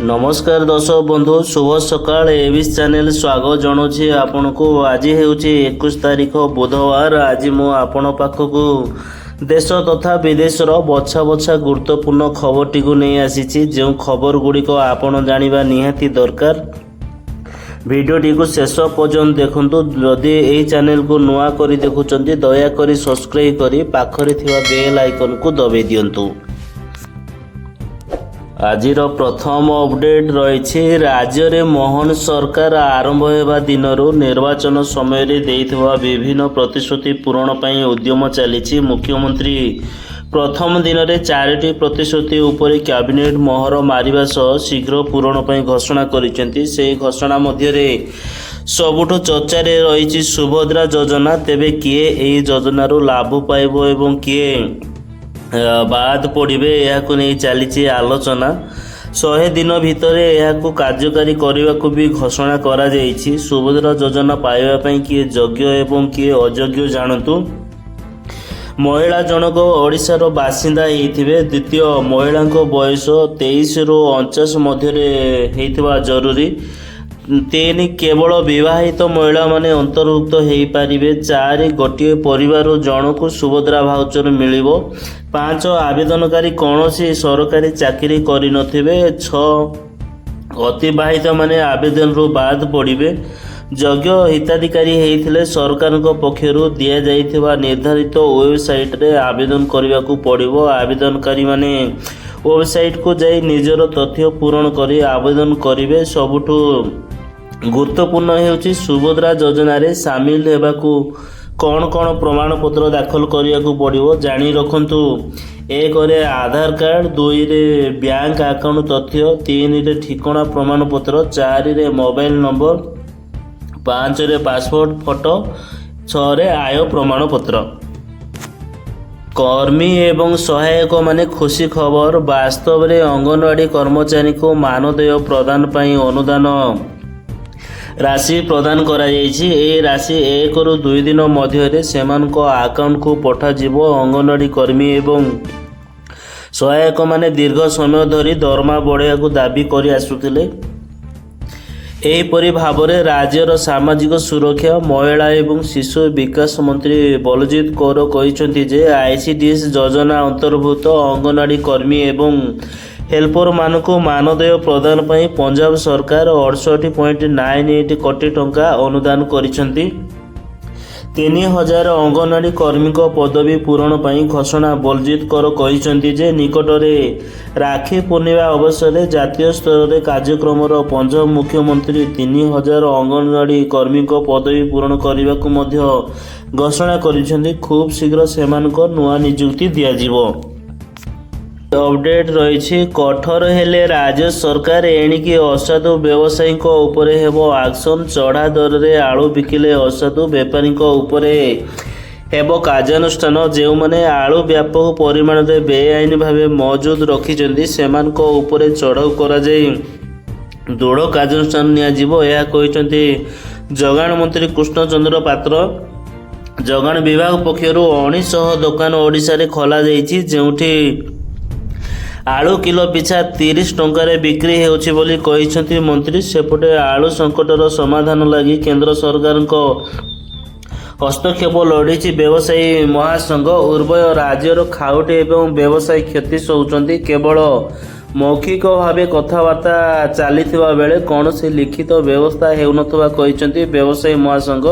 नमस्कार दर्शक बंधु शुभ सकाळ एविस चैनल स्वागत जनाऊँगी आपण को। आज हूँ 21 तारीख बुधवार। आज मु आपण पाखक देश तथा विदेशर बछा बछा गुरुत्वपूर्ण खबर टी नहीं आसी जो खबर गुड़िक आपण जानिबा निहाती दरकार। भिडियोटी को शेष पर्यंत देखंतु। जदि यही चैनल को नुआ करी देखुचंती दयाकोरी सब्सक्राइब करी पाखरे थिबा बेल आइकन को दबाई दियंतु। आजिर प्रथम अपडेट रही राज्य में मोहन सरकार आरंभ होगा दिनरू निर्वाचन समय देइथिबा विभिन्न प्रतिश्रुति पूरण पर उद्यम चली। मुख्यमंत्री प्रथम दिन में 4टी प्रतिश्रुति उपर कैबिनेट मोहर मारिबा सह शीघ्र पूरण पर घोषणा करिसेंती। से घोषणा मध्य सबुठु चर्चार रही सुभद्रा योजना। तेबे किए एही योजनारू लाभ पाइबो एवं किए बाद पड़े यह नहीं चली आलोचना। 100 दिन भितर यह कार्यकारी करने को भी घोषणा करा जाइछि। सुभद्रा योजना पाइबापी किए योग्य एवं किए अयोग्य जानतु। महिला जनक ओडिशार बासिंदा होइथिबे। द्वितीय महिला बयस 23 रु 49 मध्य जरूरी। 3 केवल विवाहित महिला माने अंतर्भुक्त हो पारिबे। 4 गोटे परिवार जनकु सुभद्रा भाउचर मिलिबो। 5 आवेदनकारी कौनसी सरकारी चाकरी करि नथिबे। 6 अतिवाहित माने आवेदन रु बाद पड़िबे। योग्य हिताधिकारी होइथिले सरकार पक्षरु दिया जाइथिबा निर्धारित वेबसाइट रे आवेदन करने को पड़िबो। आवेदनकारी माने वेबसाइट को जाई निजर तथ्य पूरण करी आवेदन करिवे। सबुठु गुरुत्वपूर्ण हेउछि सुभद्रा योजना रे शामिल हेबाकू कौन कौन प्रमाणपत्र दाखल करने को पड़ो जानी रखु। 1 रे आधार कार्ड, 2 रे बैंक अकाउंट तथ्य, 3 रे ठिकाना प्रमाणपत्र, 4 रे मोबाइल नंबर, 5 रे पासपोर्ट फोटो, 6 रे आय प्रमाणपत्र। कर्मी एवं सहायक माने खुशी खबर। वास्तव में अंगनवाड़ी कर्मचारी को मानदेय प्रदान पर अनुदान राशि प्रदान करा जाइछि। ए राशि 1 रु 2 दिन मध्य सेमानक अकाउंट को पठाजिबो। अंगनवाड़ी कर्मी एवं सहायक माने दीर्घ समय धरी दरमा बढ़ाइया को दाबी करि आसुथिले। एहीपरि भावरे राज्यर सामाजिक सुरक्षा महिला एवं शिशु विकास मंत्री बलजीत कौर कहिसेंति जे आईसीडीएस योजना अंतर्भुक्त अंगनवाड़ी कर्मी एवं हेल्पर मानकु मानदेय प्रदान पर पंजाब सरकार 68.98 कोटी टंका अनुदान करिसेंति। 3000 अंगनवाड़ी कर्मी पदवी पूरण पर घोषणा। बलजीत कौर कहिसेंति जे निकटरे राखी पूर्णिमा अवसर में जातीय स्तर में कार्यक्रम पंजाब मुख्यमंत्री 3000 अंगनवाड़ी कर्मी पदवी पूरण करने को मध्य घोषणा करिसेंति। खूब शीघ्र सेमानक नुआ नियुक्ति दियाजिबो। अपडेट रही कठोर हेले राज्य सरकार एणिकी असाधु व्यवसायी उपरे हेबो एक्शन। चढ़ा दर रे आलू बिकिले असाधु बेपारी उपरे हेबो कार्यानुष्ठान। जो माने आलू व्यापक परिमाण में बेआईन भावे मौजूद रखिछन्ति सेमानक उपरे चढ़ाऊ करा जाई दृढ़ कार्यानुष्ठान नियाजिबो। यह कहिछन्ति जोगाण मंत्री कृष्ण चंद्र पात्र। जोगाण विभाग पक्षरु 1900 दुकान ओडिशा रे खोला जाइछि जेउठी आलू किलो पिछा 30 टंकार बिक्री होउछि बोली कहिसेंति मंत्री। सेपटे आलू संकटर समाधान लगी केंद्र सरकार हस्तक्षेप लड़ीची व्यवसायी महासंघ। उभय राज्यर खाउटी एवं व्यवसायी क्षति सहउछन्ति। केवल मौखिक भावे कथबार्ता चलीथिबा बेले कौनसी लिखित व्यवस्था हेउनथबा कहिसेंति व्यवसायी महासंघ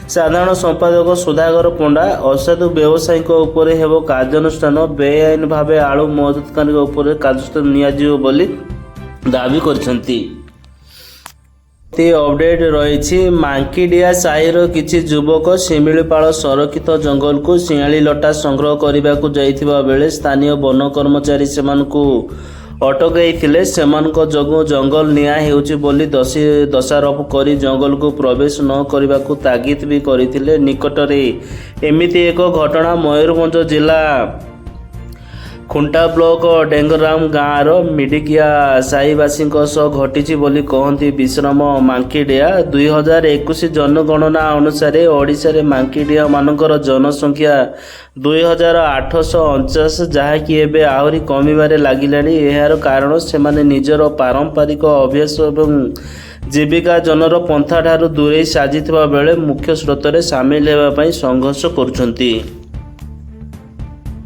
साधारण संपादक सुधाकर पंडा। असाधु व्यवसायी उपरे हेबो कार्यानुष्ठान। बेआईन भावे आलू मजदूतकारी उपरे कार्यानुष्ठान नियाजिबो बोली दाबी करछन्ति। अपडेट रही मांकीडिया साहिर किछि युवक शिमिलीपाल संरक्षित जंगल को शियाली लटा संग्रह करने को जाइथिबा बेले स्थानीय वन कर्मचारी सेमानकु अटकाइथिले। सेमानक जोगु जंगल निया हेउछि बोली दोषारोप करी जंगल को प्रवेश न करने को तागिद भी करथिले। निकटरे एमिति एक घटना मयूरभंज जिला खुंटा ब्लॉक डेंगराम गाँवर मिडिकिया साहीवासी घटी बोली कहती विश्राम मांकीडिया 2021 जनगणना अनुसार ओडिशा रे मांकीडिया मानकर जनसंख्या 2849 जहाँकि एबे आहरी कमिबारे लागिलानी। एहार कारण सेमाने निजर पारंपरिक अभ्यास एवं जीविका जनर पंथा ठारू दूरे साजिथिबा बेले मुख्य स्रोतरे सामिल हेबा पई संघर्ष करुछंती।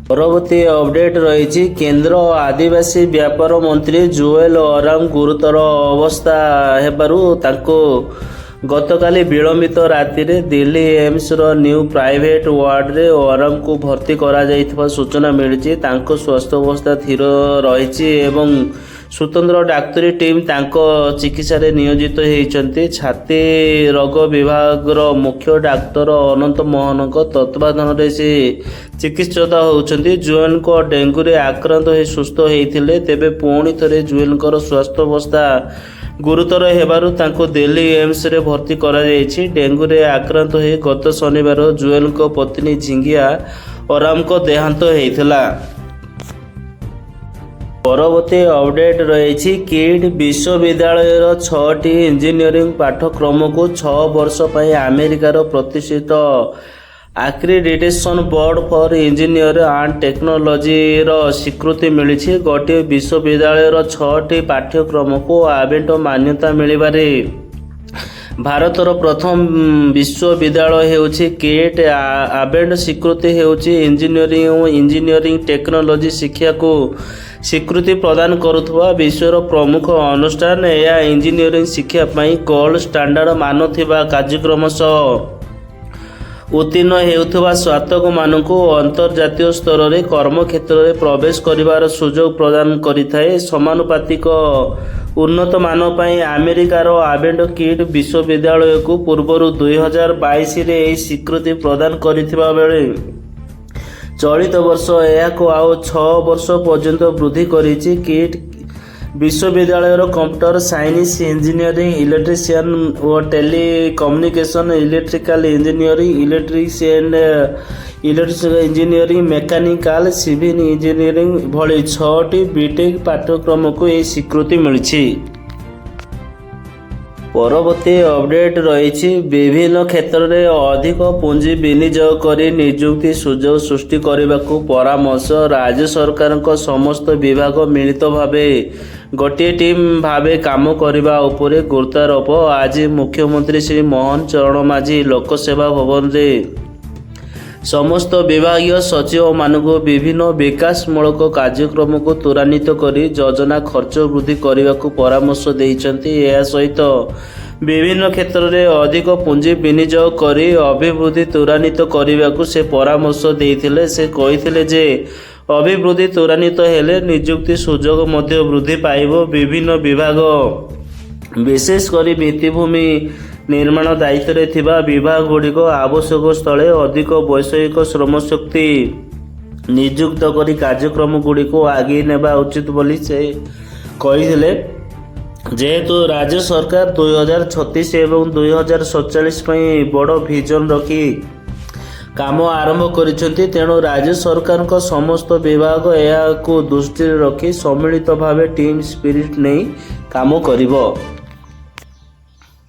परवर्ती अपडेट रही केंद्र आदिवासी व्यापार मंत्री जुएल ओराम गुरुतर अवस्था हेबारु तांको गतकाली विलंबित राति रे दिल्ली एम्स रो न्यू प्राइवेट वार्ड रे ओराम को भर्ती करा जाइथिबा सूचना मिली। तांको स्वास्थ्य अवस्था स्थिर रही एवं स्वतंत्र डाक्तरी टीम तांको चिकित्सा रे नियोजित होइचंती। छाती रोग विभाग रो मुख्य डाक्तर अनंत मोहन को तत्वाधान रे से चिकित्सित होउचंती। जुएल को डेंगू रे आक्रांत हो सुस्थ होइथिले तेबे पुणी थरे जुएल को स्वास्थ्य अवस्था गुरुतर हेबारु तांको दिल्ली एम्स रे भर्ती करा जायछि। डेंगू रे आक्रांत हो गत शनिवार जुएल को पत्नी झिंगिया ओराम को देहांत होइथिला। परवर्ती अपडेट रही किट विश्वविद्यालय 6टी इंजीनियरिंग पाठ्यक्रम को 6 वर्ष पर अमेरिकार प्रतिष्ठित accreditation board for engineer and technology स्वीकृति मिली। गोटे विश्वविद्यालय 6टी पाठ्यक्रम को आबेट मान्यता मिलबारे भारतर प्रथम विश्वविद्यालय होउछि किट। आबेट स्वीकृति होउछि इंजीनियरिंग टेक्नोलॉजी शिक्षा को स्वीकृति प्रदान करुवा विश्वर प्रमुख अनुष्ठान। यह इंजीनियरिंग शिक्षा पाई गोल्ड स्टैंडर्ड मान थिबा कार्यक्रम सह उत्तीर्ण हेउथबा स्नातक मानकु अंतर्जातीय स्तर रे कर्म क्षेत्र रे प्रवेश करिवार सुजोग प्रदान करिथाए। समानुपातिक उन्नत मान पाई अमेरिकार आबेट किट विश्वविद्यालय को पूर्व 2022 रे एही स्वीकृति प्रदान करिथिबा बेले चलित वर्ष यह आउ 6 वर्ष पर्यंत वृद्धि करिछि। किट विश्वविद्यालय कंप्यूटर साइंस इंजीनियरिंग इलेक्ट्रिशियन और telecommunication electrical engineering electrician electrical engineering mechanical civil engineering भली 6टी बीटेक पाठ्यक्रम को यह स्वीकृति मिली। परवर्ती अपडेट रही विभिन्न क्षेत्र में अधिक पुंजी विनियोग करी नियुक्ति सुजोग सृष्टि करने को परामर्श। राज्य सरकार समस्त विभाग मिलित भावे गोटे टीम भावे काम करने उपरे गुरुत्वारोप। आज मुख्यमंत्री श्री मोहन चरण माझी लोकसेवा भवन रे समस्त विभागीय सचिव मानक विभिन्न विकासमूलक कार्यक्रम को त्वरान्वित करी योजना खर्च वृद्धि करने को परामर्श देइचंती। यह सहित विभिन्न क्षेत्र में अधिक पुंजी विनियोग करी अभिवृद्धि त्वरान्वित करने को से परामर्श देइथिले। से कहिथिले जे अभिवृद्धि त्वरान्वित हेले नियुक्ति सुजोग मध्य वृद्धि पाइबो। विभिन्न विभाग विशेषकर भित्तिभूमि निर्माण दायित्व रे थिबा विभाग गुड़िक आवश्यक स्थले अधिक वैषयिक श्रमशक्ति नियुक्त करी कार्यक्रम गुड़िक आगे नेबा उचित बोली से कहिथिले। जेहेतु राज्य सरकार 2036 एवं 2047 पई बड़ विजन रखी काम आरंभ करिसेंती, तेणु राज्य सरकार को समस्त विभाग को दृष्टि रखी सम्मिलित भावे टीम स्पिरिट नहीं काम करिवो।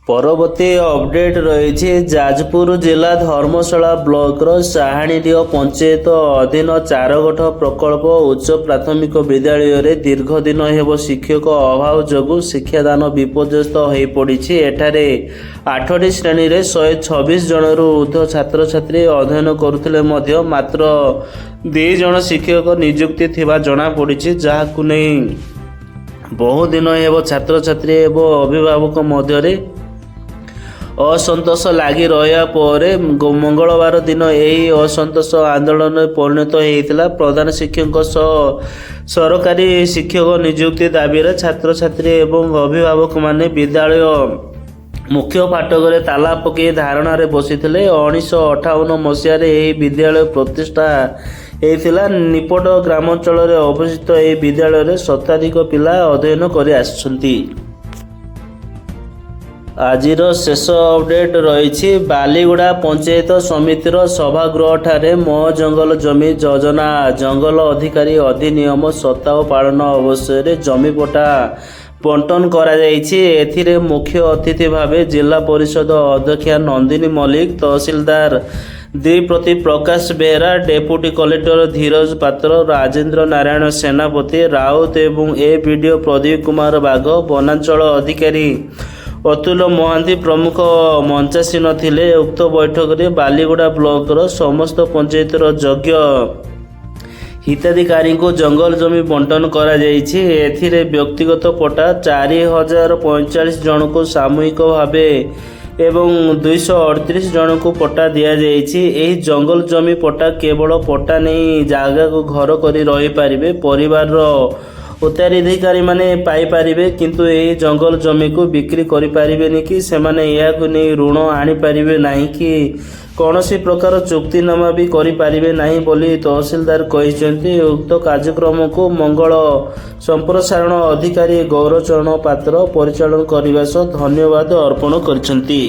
परवर्ती अपडेट रही जाजपुर जिला धर्मशाला ब्लॉक साहाणीडीह पंचायत अधीन चारगठ प्रकल्प उच्च प्राथमिक विद्यालय रे दीर्घ दिन हेब शिक्षक अभाव जोगु शिक्षादान विपर्यस्त हो पड़ी। एठारे 8टी श्रेणी रे 126 जनरू ऊर्ध्व छात्र छात्री अध्ययन करुथिले मध्य मात्र 2 जन शिक्षक नियुक्ति थिबा जणा पड़ी, जहाकु नै बहु दिन हेब छात्र छात्री एवं अभिभावक मध्य असंतोष लगी रहा पर मंगलवार दिन यही असंतोष आंदोलन परिणत होता। प्रधान शिक्षक सरकारी शिक्षक नियुक्ति दाबी छात्र छात्री एवं अभिभावक माने विद्यालय मुख्य फाटक रे ताला पकई धारणा रे बसिथिले। 1958 मसीह यही विद्यालय प्रतिष्ठा होता। निपट ग्रामांचल रे अवस्थित यह विद्यालय रे शताधिक पिला अध्ययन कर आछंती। ଆଜିର ଶେଷ ଅପଡେଟ୍ ରହିଛି ବାଲିଗୁଡ଼ା ପଞ୍ଚାୟତ ସମିତିର ସଭାଗୃହଠାରେ ମୋ ଜଙ୍ଗଲ ଜମି ଯୋଜନା ଜଙ୍ଗଲ ଅଧିକାରୀ ଅଧିନିୟମ ସପ୍ତାହ ପାଳନ ଅବସରରେ ଜମି ପଟ୍ଟା ବଣ୍ଟନ କରାଯାଇଛି। ଏଥିରେ ମୁଖ୍ୟ ଅତିଥି ଭାବେ ଜିଲ୍ଲା ପରିଷଦ ଅଧ୍ୟକ୍ଷା ନନ୍ଦିନୀ ମଲ୍ଲିକ, ତହସିଲଦାର ଦ୍ୱିପ୍ରତି ପ୍ରକାଶ ବେହେରା, ଡେପୁଟି କଲେକ୍ଟର ଧୀରଜ ପାତ୍ର, ରାଜେନ୍ଦ୍ର ନାରାୟଣ ସେନାପତି ରାଉତ ଏବଂ ବିଡିଓ ପ୍ରଦୀପ କୁମାର ବାଘ, ବନାଞ୍ଚଳ ଅଧିକାରୀ ଅତୁଲ ମହାନ୍ତି ପ୍ରମୁଖ ମଞ୍ଚାସୀନ ଥିଲେ। ଉକ୍ତ ବୈଠକରେ ବାଲିଗୁଡ଼ା ବ୍ଲକର ସମସ୍ତ ପଞ୍ଚାୟତର ଯୋଗ୍ୟ ହିତାଧିକାରୀଙ୍କୁ ଜଙ୍ଗଲ ଜମି ବଣ୍ଟନ କରାଯାଇଛି। ଏଥିରେ ବ୍ୟକ୍ତିଗତ ପଟ୍ଟା 4045 ଜଣଙ୍କୁ ସାମୂହିକ ଭାବେ ଏବଂ 238 ଜଣଙ୍କୁ ପଟ୍ଟା ଦିଆଯାଇଛି। ଏହି ଜଙ୍ଗଲ ଜମି ପଟ୍ଟା କେବଳ ପଟ୍ଟା ନେଇ ଜାଗାକୁ ଘର କରି ରହିପାରିବେ ପରିବାରର ଉତ୍ତରାଧିକାରୀମାନେ ପାଇପାରିବେ, କିନ୍ତୁ ଏହି ଜଙ୍ଗଲ ଜମିକୁ ବିକ୍ରି କରିପାରିବେନି କି ସେମାନେ ଏହାକୁ ନେଇ ଋଣ ଆଣିପାରିବେ ନାହିଁ କି କୌଣସି ପ୍ରକାର ଚୁକ୍ତିନାମା ବି କରିପାରିବେ ନାହିଁ ବୋଲି ତହସିଲଦାର କହିଛନ୍ତି। ଉକ୍ତ କାର୍ଯ୍ୟକ୍ରମକୁ ମଙ୍ଗଳ ସମ୍ପ୍ରସାରଣ ଅଧିକାରୀ ଗୌରଚରଣ ପାତ୍ର ପରିଚାଳନା କରିବା ସହ ଧନ୍ୟବାଦ ଅର୍ପଣ କରିଛନ୍ତି।